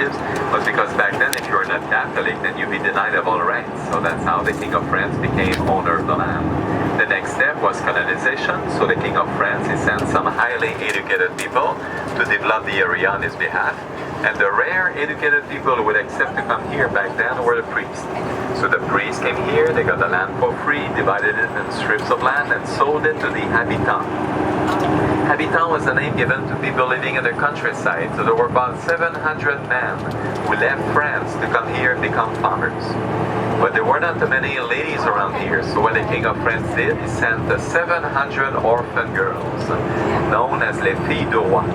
relatives, was because back then, if you were not Catholic, then you'd be denied of all rights. So that's how the King of France became owner of the land. The next step was colonization. So the King of France, he sent some highly educated people to develop the area on his behalf. And the rare educated people who would accept to come here back then were the priests. So the priests came here, they got the land for free, divided it in strips of land and sold it to the habitants. Habitant was the name given to people living in the countryside. So there were about 700 men who left France to come here and become farmers. But there were not too many ladies around here. So what the King of France did, he sent 700 orphan girls, known as les filles du roi.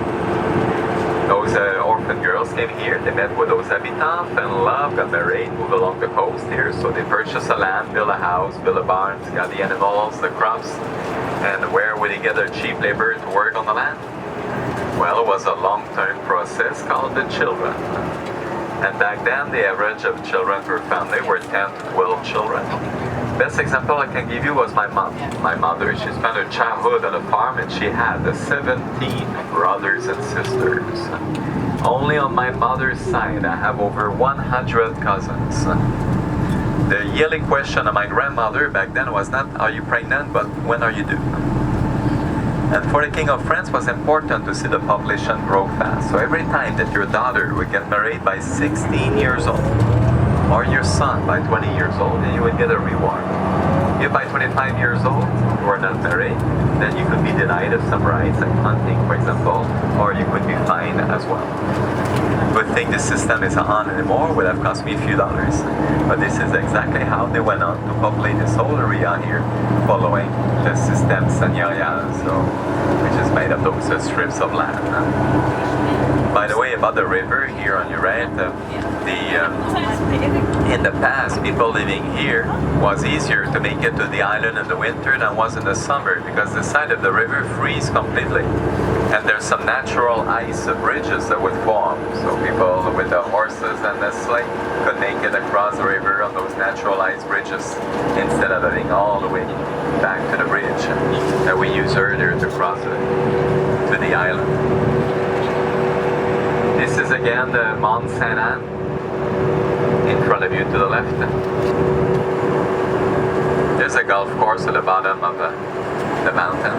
Those orphan girls came here, they met with those habitants, fell in love, got married, moved along the coast here. So they purchased a land, built a house, built a barn, got the animals, the crops. And where would they get their cheap labor to work on the land? Well, it was a long-term process called the children. And back then, the average of children per family were 10 to 12 children. Best example I can give you was my mom. My mother, she spent her childhood on a farm and she had 17 brothers and sisters. Only on my mother's side, I have over 100 cousins. The yearly question of my grandmother back then was not, are you pregnant, but when are you due? And for the King of France, it was important to see the population grow fast. So every time that your daughter would get married by 16 years old, or your son by 20 years old, then you would get a reward. If by 25 years old you were not married, then you could be denied of some rights, like hunting, for example, or you could be fined as well. Good thing this system isn't on anymore, would have cost me a few dollars. But this is exactly how they went on to populate this whole area here, following the system seigneurial, so, which is made of those strips of land. By the way, about the river here on your right, in the past, people living here was easier to make it to the island in the winter than was in the summer because the side of the river freeze completely. And there's some natural ice bridges that would form, so people with the horses and the sleigh could make it across the river on those natural ice bridges instead of heading all the way back to the bridge that we used earlier to cross it to the island. This is again the Mont Saint-Anne in front of you to the left. There's a golf course at the bottom of the mountain.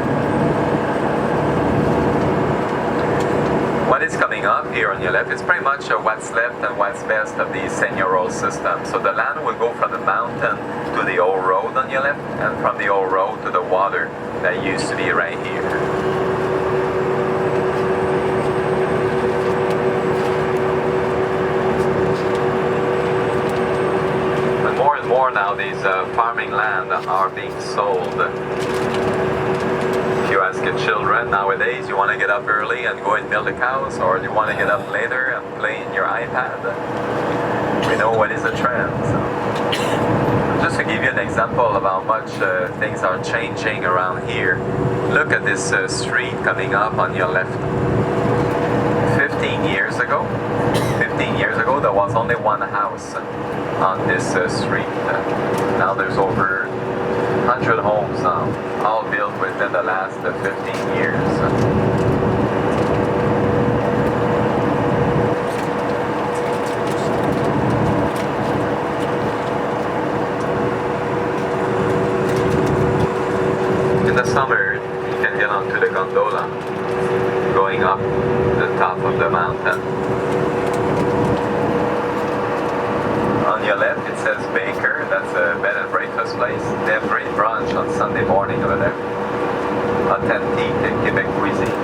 What is coming up here on your left is pretty much what's left and what's best of the seigneurial system. So the land will go from the mountain to the old road on your left, and from the old road to the water that used to be right here. More now, these farming land are being sold. If you ask your children nowadays, you want to get up early and go and milk the cows, or you want to get up later and play in your iPad? We know what is the trend. So, just to give you an example of how much things are changing around here, look at this street coming up on your left. 15 years ago, there was only one house on this street. Now there's over 100 homes now, all built within the last 15 years. In the summer, you can get onto the gondola going up the top of the mountain. On your left it says Baker, that's a bed and breakfast place. They have great brunch on Sunday morning over there. Authentique Quebec cuisine.